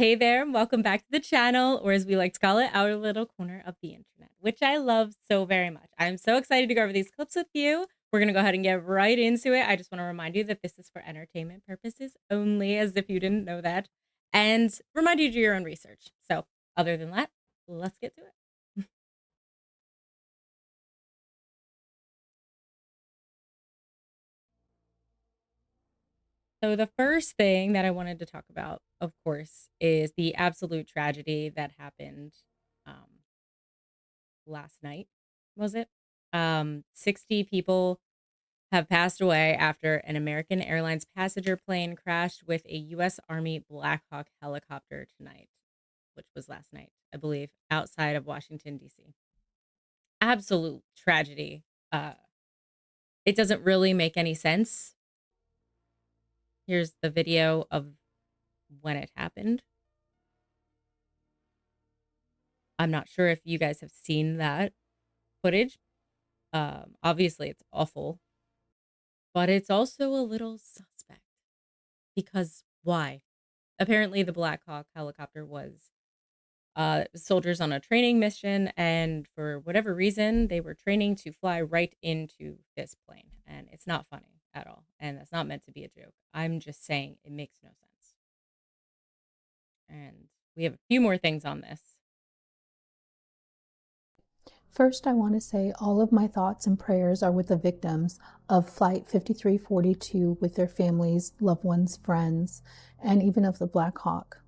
Hey there, and welcome back to the channel, or as we like to call it, our little corner of the internet, which I love so very much. I'm so excited to go over these clips with you. We're going to go ahead and get right into it. I just want to remind you that this is for entertainment purposes only, as if you didn't know that, and remind you to do your own research. So other than that, let's get to it. So the first thing that I wanted to talk about, of course, is the absolute tragedy that happened last night, was it? 60 people have passed away after an American Airlines passenger plane crashed with a U.S. Army Black Hawk helicopter tonight, which was last night, I believe, outside of Washington, D.C. Absolute tragedy. Uh, it doesn't really make any sense. Here's the video of when it happened. I'm not sure if you guys have seen that footage. Obviously, it's awful, but it's also a little suspect because why? Apparently, the Black Hawk helicopter was soldiers on a training mission, and for whatever reason, they were training to fly right into this plane, and it's not funny at all, and that's not meant to be a joke. I'm just saying it makes no sense. And we have a few more things on this. First, I want to say all of my thoughts and prayers are with the victims of Flight 5342, with their families, loved ones, friends, and even of the Black Hawk.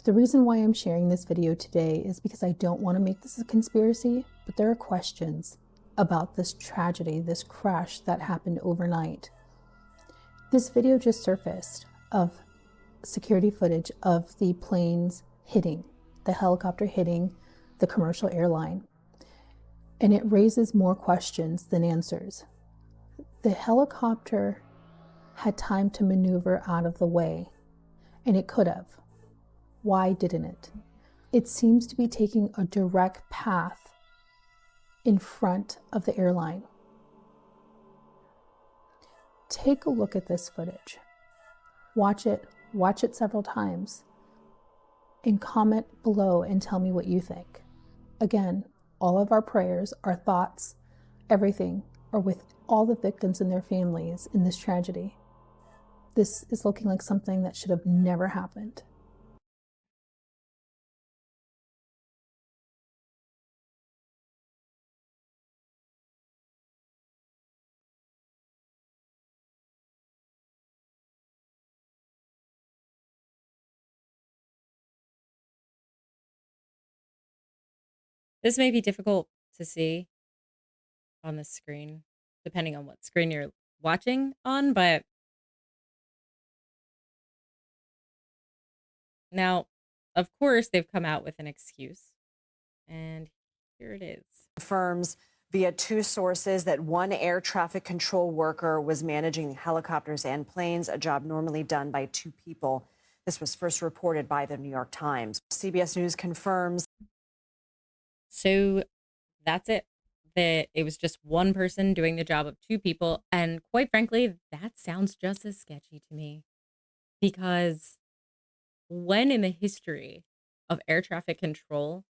The reason why I'm sharing this video today is because I don't want to make this a conspiracy, but there are questions about this tragedy, this crash that happened overnight. This video just surfaced of security footage of the planes hitting, the helicopter hitting the commercial airline. And it raises more questions than answers. The helicopter had time to maneuver out of the way, and it could have. Why didn't it? It seems to be taking a direct path in front of the airline. Take a look at this footage. Watch it several times, and comment below and tell me what you think. Again, all of our prayers, our thoughts, everything are with all the victims and their families in this tragedy. This is looking like something that should have never happened. This may be difficult to see on the screen, depending on what screen you're watching on, but now, of course, they've come out with an excuse, and here it is. Confirms via two sources that one air traffic control worker was managing helicopters and planes, a job normally done by two people. This was first reported by the New York Times. CBS News confirms. So that's it. That it was just one person doing the job of two people. And quite frankly, that sounds just as sketchy to me. Because when in the history of air traffic control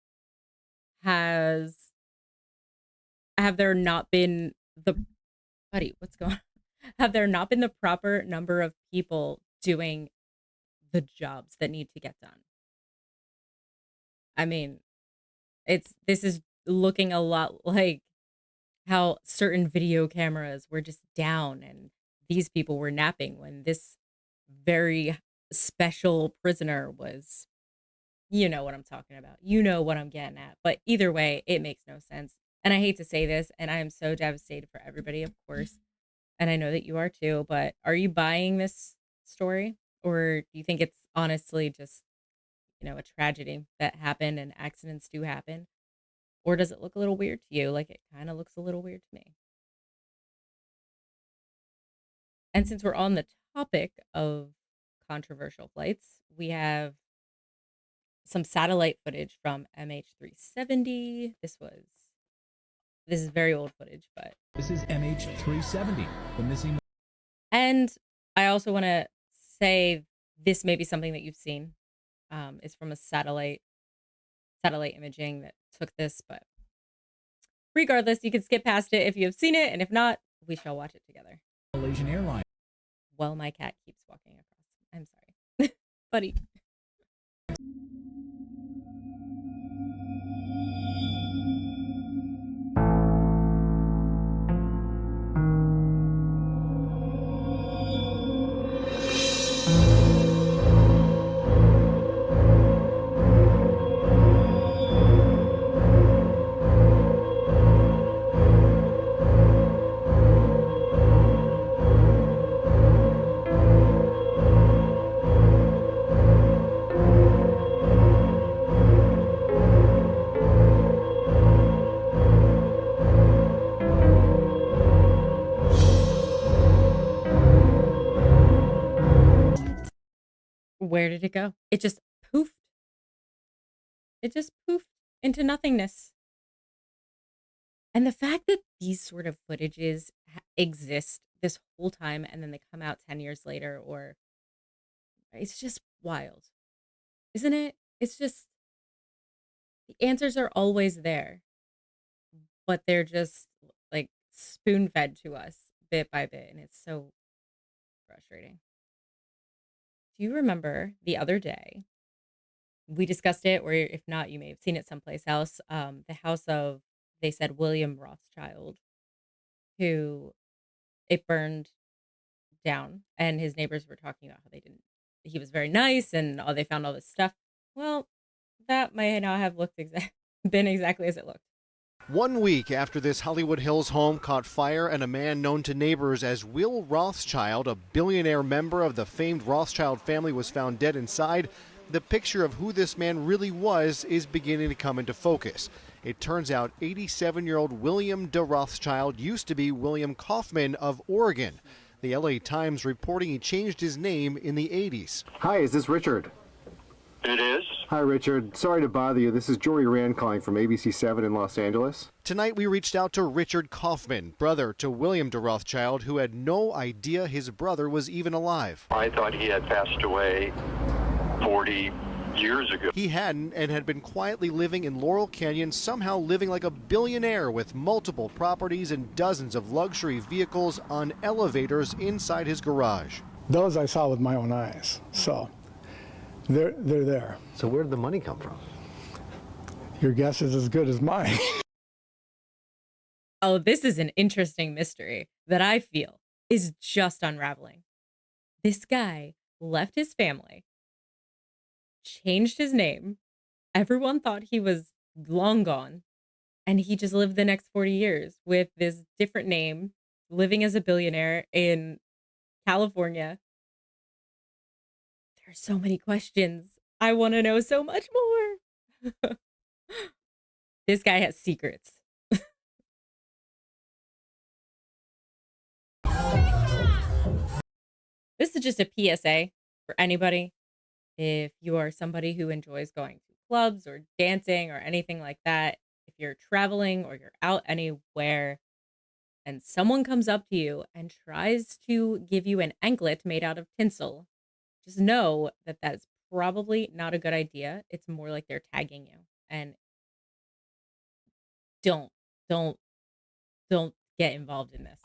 have there not been the what's going on? Have there not been the proper number of people doing the jobs that need to get done? I mean, this is looking a lot like how certain video cameras were just down and these people were napping when this very special prisoner was, you know what I'm talking about. You know what I'm getting at. But either way, it makes no sense. And I hate to say this, and I am so devastated for everybody, of course. And I know that you are too, but are you buying this story? Or do you think it's honestly just, a tragedy that happened and accidents do happen? Or does it look a little weird to you? Like it kind of looks a little weird to me. And since we're on the topic of controversial flights, we have some satellite footage from MH370. This is very old footage, but this is MH370, the missing. And I also want to say this may be something that you've seen It's from a satellite imaging that took this, but regardless, you can skip past it if you have seen it, and if not, we shall watch it together. Malaysian Airlines. Well, my cat keeps walking across. I'm sorry. Buddy. Where did it go? It just poofed. It just poofed into nothingness. And the fact that these sort of footages exist this whole time and then they come out 10 years later, or it's just wild, isn't it? It's just, the answers are always there, but they're just like spoon fed to us bit by bit. And it's so frustrating. Do you remember the other day we discussed it, or if not, you may have seen it someplace else? The house of, they said, William Rothschild, who it burned down, and his neighbors were talking about how he was very nice, and they found all this stuff. Well, that may not have been exactly as it looked. 1 week after this Hollywood Hills home caught fire and a man known to neighbors as Will Rothschild, a billionaire member of the famed Rothschild family, was found dead inside, the picture of who this man really was is beginning to come into focus. It turns out 87-year-old William de Rothschild used to be William Kaufman of Oregon. The LA Times reporting he changed his name in the 80s. Hi, is this Richard? It is. Hi, Richard. Sorry to bother you. This is Jory Rand calling from ABC 7 in Los Angeles. Tonight we reached out to Richard Kaufman, brother to William de Rothschild, who had no idea his brother was even alive. I thought he had passed away 40 years ago. He hadn't, and had been quietly living in Laurel Canyon, somehow living like a billionaire with multiple properties and dozens of luxury vehicles on elevators inside his garage. Those I saw with my own eyes, so they're there. So where did the money come from? Your guess is as good as mine. Oh, this is an interesting mystery that I feel is just unraveling. This guy left his family, changed his name. Everyone thought he was long gone, and he just lived the next 40 years with this different name, living as a billionaire in California. There's so many questions. I want to know so much more. This guy has secrets. This is just a PSA for anybody. If you are somebody who enjoys going to clubs or dancing or anything like that, if you're traveling or you're out anywhere and someone comes up to you and tries to give you an anklet made out of tinsel, just know that that is probably not a good idea. It's more like they're tagging you. And don't, don't, don't get involved in this.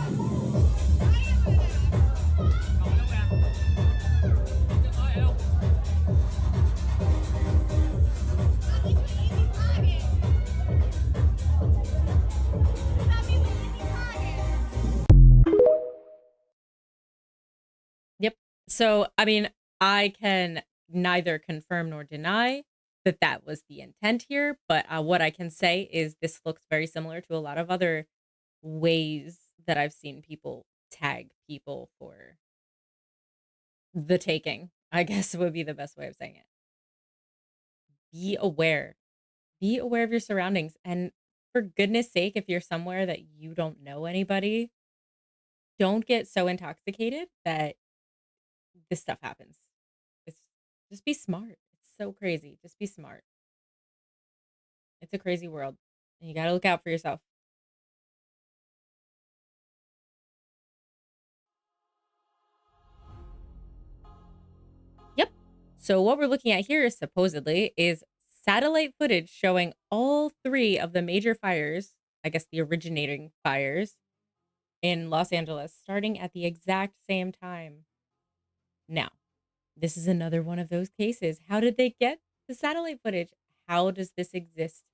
Yep. So, I mean, I can neither confirm nor deny that that was the intent here, but what I can say is this looks very similar to a lot of other ways that I've seen people tag people for the taking, I guess would be the best way of saying it. Be aware. Be aware of your surroundings. And for goodness sake, if you're somewhere that you don't know anybody, don't get so intoxicated that this stuff happens. It's just be smart. It's so crazy. Just be smart. It's a crazy world, and you got to look out for yourself. Yep. So what we're looking at here is supposedly is satellite footage showing all three of the major fires, I guess the originating fires in Los Angeles, starting at the exact same time. Now, this is another one of those cases. How did they get the satellite footage? How does this exist?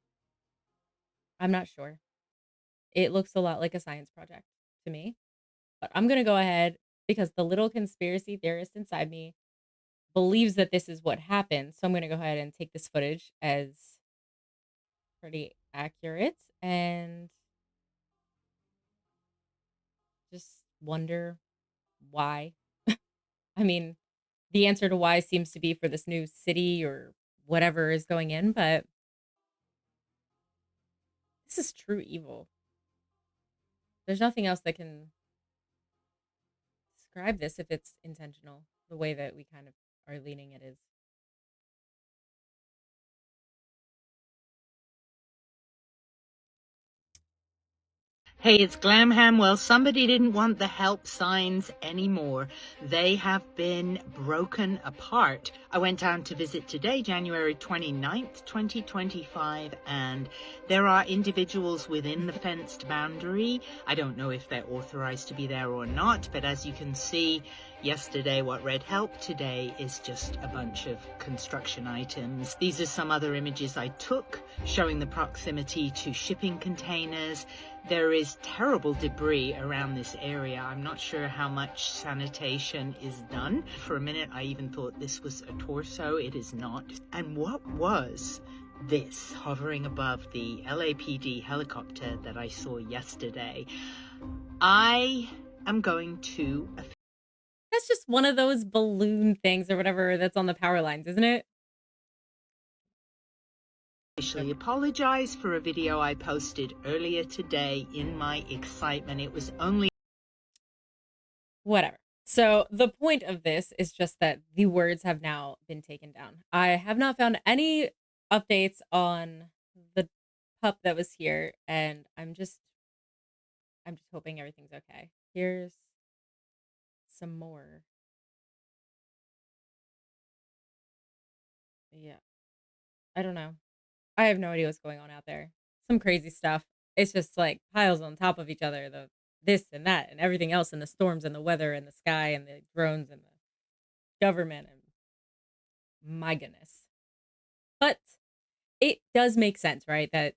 I'm not sure. It looks a lot like a science project to me. But I'm going to go ahead because the little conspiracy theorist inside me believes that this is what happened. So I'm going to go ahead and take this footage as pretty accurate and just wonder why. I mean, the answer to why seems to be for this new city or whatever is going in, but this is true evil. There's nothing else that can describe this if it's intentional, the way that we kind of are leaning it is. Hey, it's Glamham. Well, somebody didn't want the help signs anymore. They have been broken apart. I went down to visit today, January 29th, 2025, and there are individuals within the fenced boundary. I don't know if they're authorized to be there or not, but as you can see, yesterday what read help, today is just a bunch of construction items. These are some other images I took showing the proximity to shipping containers. There is terrible debris around this area. I'm not sure how much sanitation is done. For a minute, I even thought this was a torso. It is not. And what was this hovering above the LAPD helicopter that I saw yesterday? I am going to... That's just one of those balloon things or whatever that's on the power lines, isn't it? Officially apologize for a video I posted earlier today in my excitement. It was only... Whatever. So the point of this is just that the words have now been taken down. I have not found any updates on the pup that was here, and I'm just hoping everything's okay. Here's some more. Yeah. I don't know. I have no idea what's going on out there. Some crazy stuff. It's just like piles on top of each other. The this and that and everything else, and the storms and the weather and the sky and the drones and the government, and my goodness. But it does make sense, right? That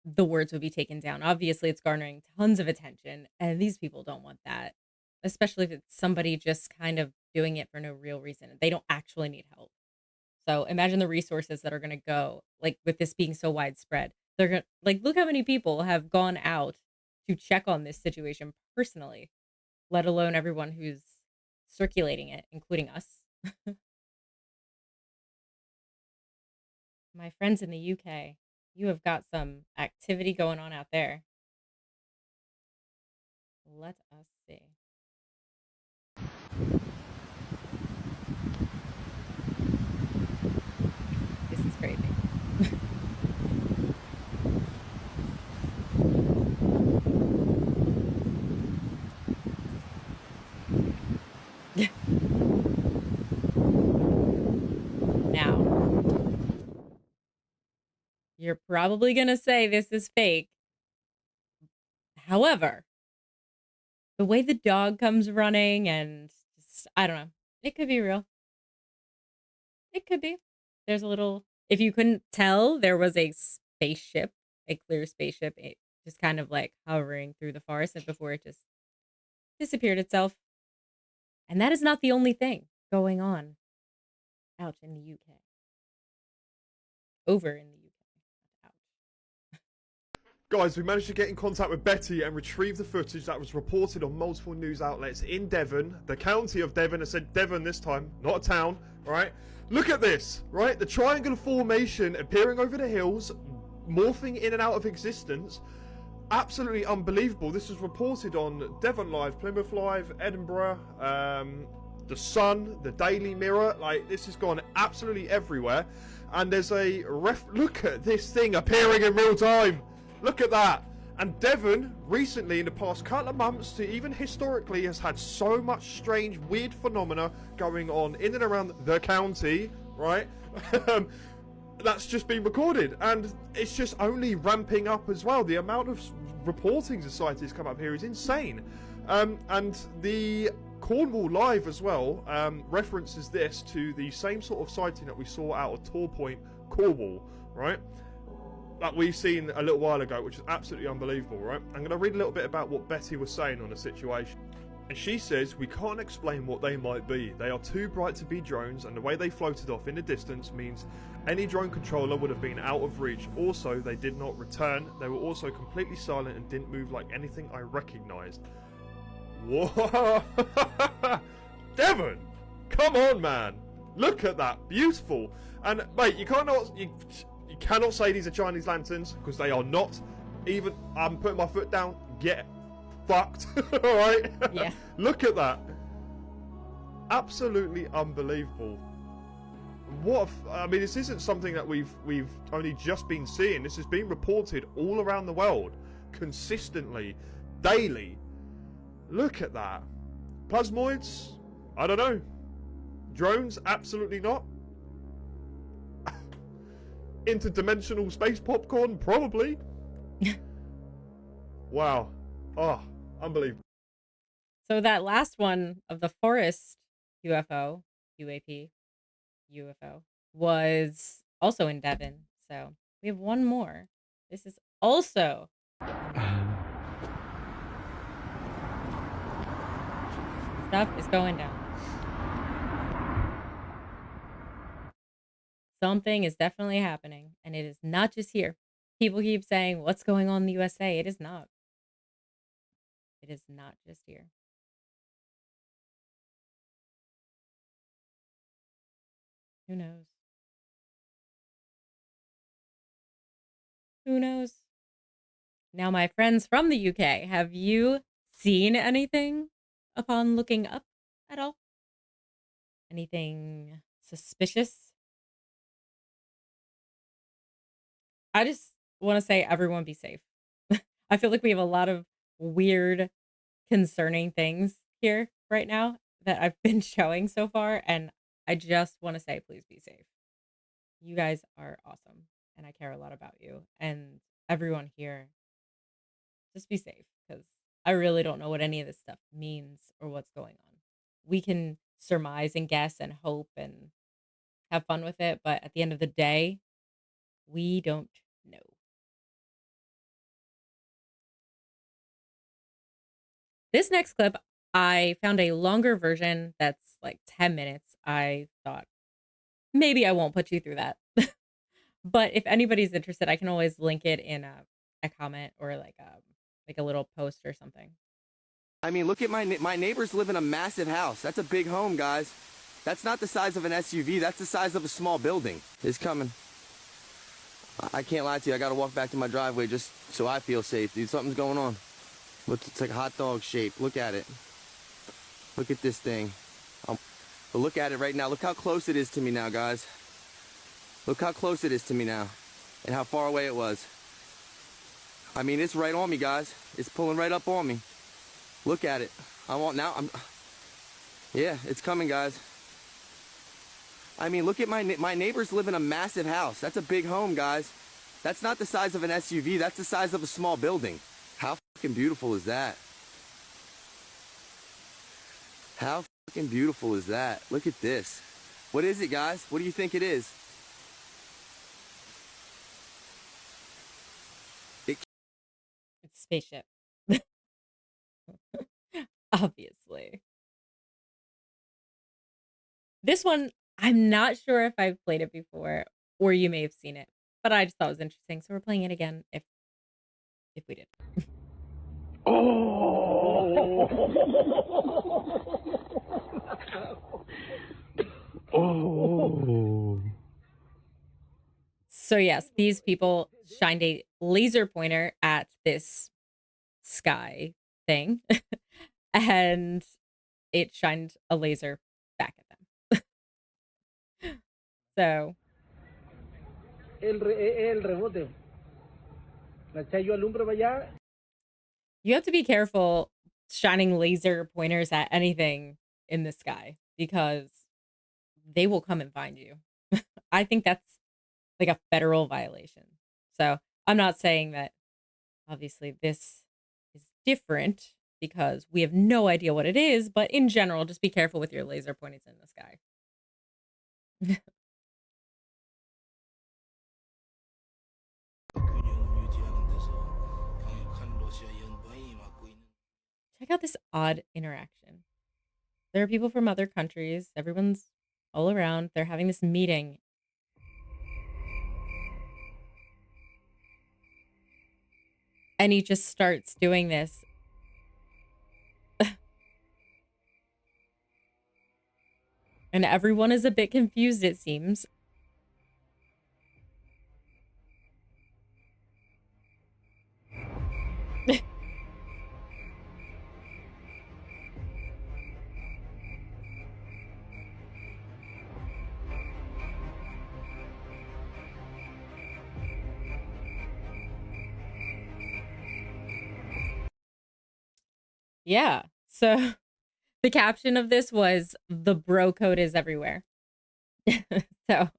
the words would be taken down. Obviously, it's garnering tons of attention, and these people don't want that, especially if it's somebody just kind of doing it for no real reason. They don't actually need help. So imagine the resources that are going to go, like with this being so widespread. They're going to, like, look how many people have gone out to check on this situation personally, let alone everyone who's circulating it, including us. My friends in the UK, you have got some activity going on out there. Let us see. This is crazy. Now, you're probably going to say this is fake. However, the way the dog comes running and just, I don't know, it could be real. It could be. There's a little, if you couldn't tell, there was a spaceship, a clear spaceship, just kind of like hovering through the forest and before it just disappeared itself. And that is not the only thing going on out in the UK. Over in the UK. Out. Guys, we managed to get in contact with Betty and retrieve the footage that was reported on multiple news outlets in Devon, the county of Devon. I said Devon this time, not a town, right? Look at this, right? The triangular formation appearing over the hills, morphing in and out of existence. Absolutely unbelievable. This was reported on Devon Live, Plymouth Live, Edinburgh, The Sun, the Daily Mirror. Like, this has gone absolutely everywhere. And there's a look at this thing appearing in real time. Look at that. And Devon, recently, in the past couple of months, to even historically, has had so much strange, weird phenomena going on in and around the county, right? That's just been recorded, and it's just only ramping up as well. The amount of reporting societies come up here is insane. And the Cornwall Live as well references this to the same sort of sighting that we saw out of Tor Point, Cornwall, right? That we've seen a little while ago, which is absolutely unbelievable, right? I'm going to read a little bit about what Betty was saying on the situation. And she says, "We can't explain what they might be. They are too bright to be drones, and the way they floated off in the distance means any drone controller would have been out of reach. Also, they did not return. They were also completely silent and didn't move like anything I recognized." Whoa! Devon! Come on, man! Look at that. Beautiful. And, mate, you cannot say these are Chinese lanterns, because they are not. Even, I'm putting my foot down, get fucked. Alright? Yeah. Look at that. Absolutely unbelievable. I mean, this isn't something that we've only just been seeing. This has been reported all around the world, consistently, daily. Look at that. Plasmoids? I don't know. Drones? Absolutely not. Interdimensional space popcorn? Probably. Wow. Oh, unbelievable. So that last one of the forest UFO, UAP, UFO, was also in Devon. So we have one more. This is also stuff is going down. Something is definitely happening, and it is not just here. People keep saying, what's going on in the USA? It is not. It is not just here. Who knows? Who knows? Now, my friends from the UK, have you seen anything upon looking up at all? Anything suspicious? I just want to say, everyone be safe. I feel like we have a lot of weird, concerning things here right now that I've been showing so far, and I just want to say, please be safe. You guys are awesome, and I care a lot about you, and everyone here, just be safe, because I really don't know what any of this stuff means or what's going on. We can surmise and guess and hope and have fun with it, but at the end of the day, we don't know. This next clip, I found a longer version that's like 10 minutes. I thought maybe I won't put you through that. But if anybody's interested, I can always link it in a comment or like a little post or something. I mean, look at my neighbors live in a massive house. That's a big home, guys. That's not the size of an SUV. That's the size of a small building. It's coming. I can't lie to you. I got to walk back to my driveway just so I feel safe, dude. Something's going on. Look, it's like a hot dog shape. Look at it. Look at this thing. But look at it right now. Look how close it is to me now, guys. Look how close it is to me now and how far away it was. I mean, it's right on me, guys. It's pulling right up on me. Look at it. Yeah, it's coming, guys. I mean, look at my neighbors live in a massive house. That's a big home, guys. That's not the size of an SUV. That's the size of a small building. How fucking beautiful is that? How fucking beautiful is that? Look at this. What is it, guys? What do you think it is? It's spaceship. Obviously. This one, I'm not sure if I've played it before or you may have seen it, but I just thought it was interesting. So we're playing it again if we did. Oh. So yes, these people shined a laser pointer at this sky thing and it shined a laser back at them. So el rebote. ¿Cachai? Yo alumbro para allá You have to be careful shining laser pointers at anything in the sky because they will come and find you. I think that's like a federal violation. So I'm not saying that obviously this is different because we have no idea what it is, but in general, just be careful with your laser pointers in the sky. Check out this odd interaction. There are people from other countries. Everyone's all around. They're having this meeting. And he just starts doing this. And everyone is a bit confused, it seems. Yeah. So the caption of this was the bro code is everywhere. So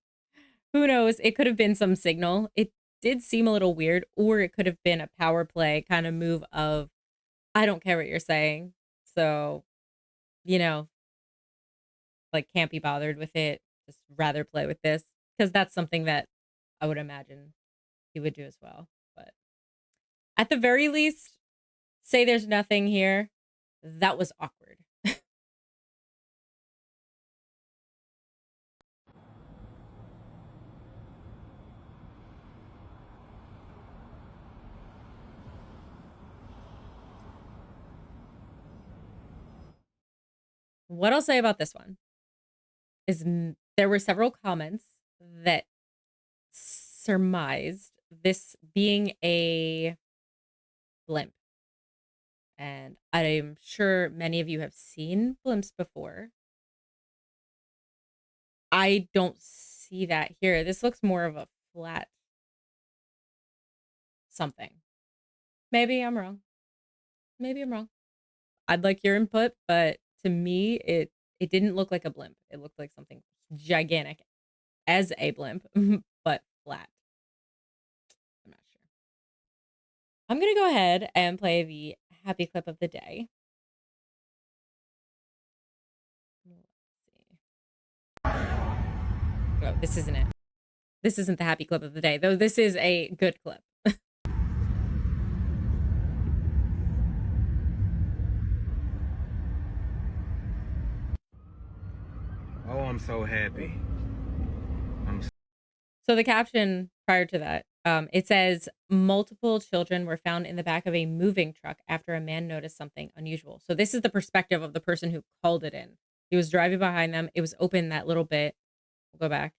who knows? It could have been some signal. It did seem a little weird, or it could have been a power play kind of move of, I don't care what you're saying. So, you know, like can't be bothered with it. Just rather play with this. Because that's something that I would imagine he would do as well. But at the very least, say there's nothing here. That was awkward. What I'll say about this one is there were several comments that surmised this being a blimp. And I'm sure many of you have seen blimps before. I don't see that here. This looks more of a flat something. Maybe I'm wrong. Maybe I'm wrong. I'd like your input, but to me, it didn't look like a blimp. It looked like something gigantic as a blimp, but flat. I'm not sure. I'm gonna go ahead and play the happy clip of the day. Let's see. Oh, this isn't it. This isn't the happy clip of the day, though this is a good clip. Oh, I'm so happy. So the caption prior to that, it says multiple children were found in the back of a moving truck after a man noticed something unusual. So this is the perspective of the person who called it in. He was driving behind them. It was open that little bit. We'll go back.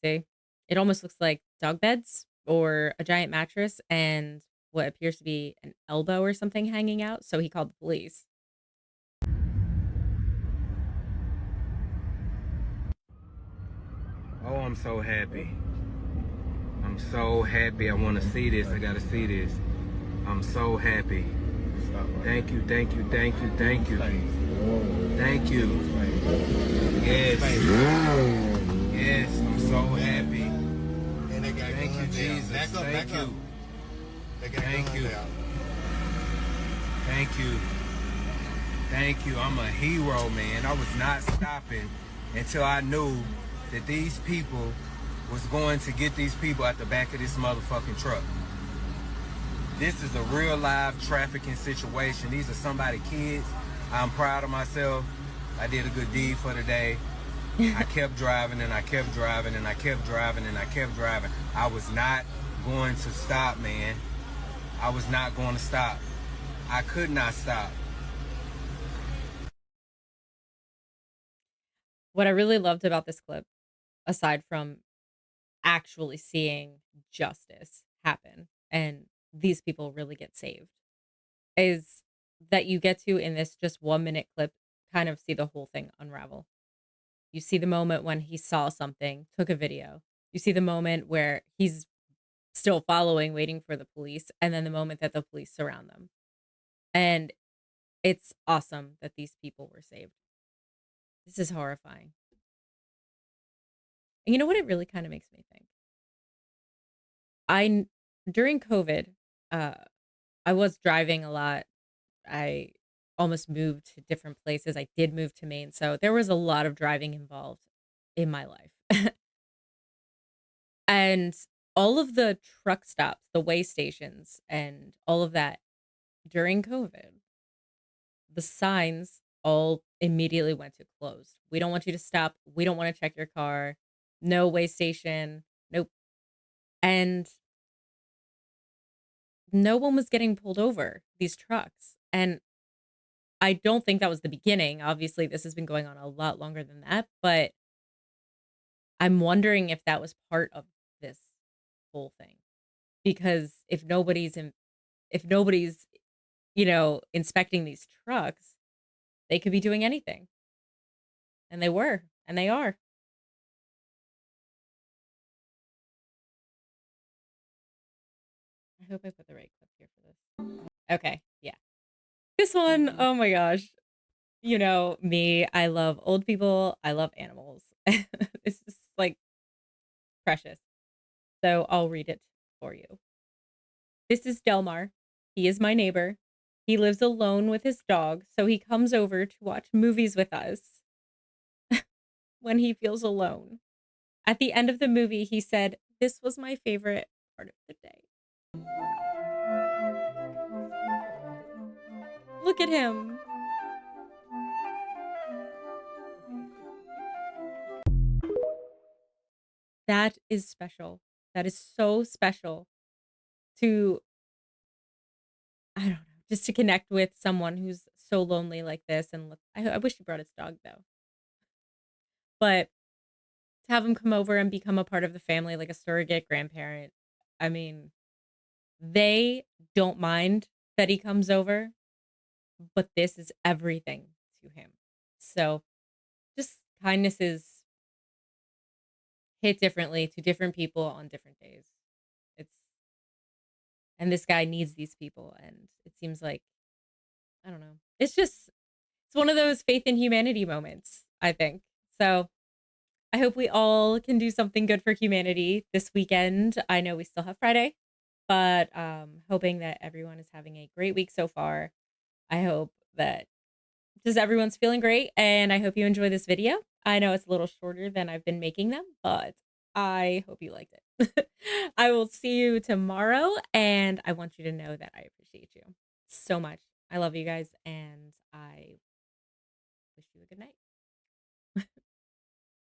See, it almost looks like dog beds or a giant mattress and what appears to be an elbow or something hanging out. So he called the police. Oh, I'm so happy. I'm so happy. I want to see this. I got to see this. I'm so happy. Thank you, thank you, thank you, thank you. Thank you. Yes. Yes, I'm so happy. Thank you, Jesus. Thank you. Thank you. Thank you. Thank you. I'm a hero, man. I was not stopping until I knew that these people was going to get these people at the back of this motherfucking truck. This is a real live trafficking situation. These are somebody's kids. I'm proud of myself. I did a good deed for the day. I kept driving and I kept driving and I kept driving and I kept driving. I was not going to stop, man. I was not going to stop. I could not stop. What I really loved about this clip, aside from actually seeing justice happen and these people really get saved, is that you get to, in this just 1 minute clip, kind of see the whole thing unravel. You see the moment when he saw something, took a video. You see the moment where he's still following, waiting for the police, and then the moment that the police surround them. And it's awesome that these people were saved. This is horrifying. And you know what it really kind of makes me think? During COVID, uh, I was driving a lot. I almost moved to different places. I did move to Maine, so there was a lot of driving involved in my life. And all of the truck stops, the way stations, and all of that during COVID, the signs all immediately went to closed. We don't want you to stop. We don't want to check your car. No way station. Nope. And no one was getting pulled over, these trucks. And I don't think that was the beginning. Obviously, this has been going on a lot longer than that, but I'm wondering if that was part of this whole thing. Because if nobody's, inspecting these trucks, they could be doing anything. And they were, and they are. I hope I put the right clip here for this. Okay, yeah. This one, oh my gosh. You know me, I love old people, I love animals. It's just like precious. So I'll read it for you. This is Delmar. He is my neighbor. He lives alone with his dog, so he comes over to watch movies with us when he feels alone. At the end of the movie, he said, "This was my favorite part of the day." Look at him. That is special. That is so special to, I don't know, just to connect with someone who's so lonely like this. And look, I wish he brought his dog though. But to have him come over and become a part of the family, like a surrogate grandparent, I mean, they don't mind that he comes over, but this is everything to him. So just kindnesses hit differently to different people on different days. It's and this guy needs these people, and it seems like, I don't know. It's one of those faith in humanity moments, I think. So I hope we all can do something good for humanity this weekend. I know we still have Friday, but hoping that everyone is having a great week so far. I hope that just everyone's feeling great, and I hope you enjoy this video. I know it's a little shorter than I've been making them, but I hope you liked it. I will see you tomorrow, and I want you to know that I appreciate you so much. I love you guys, and I wish you a good night.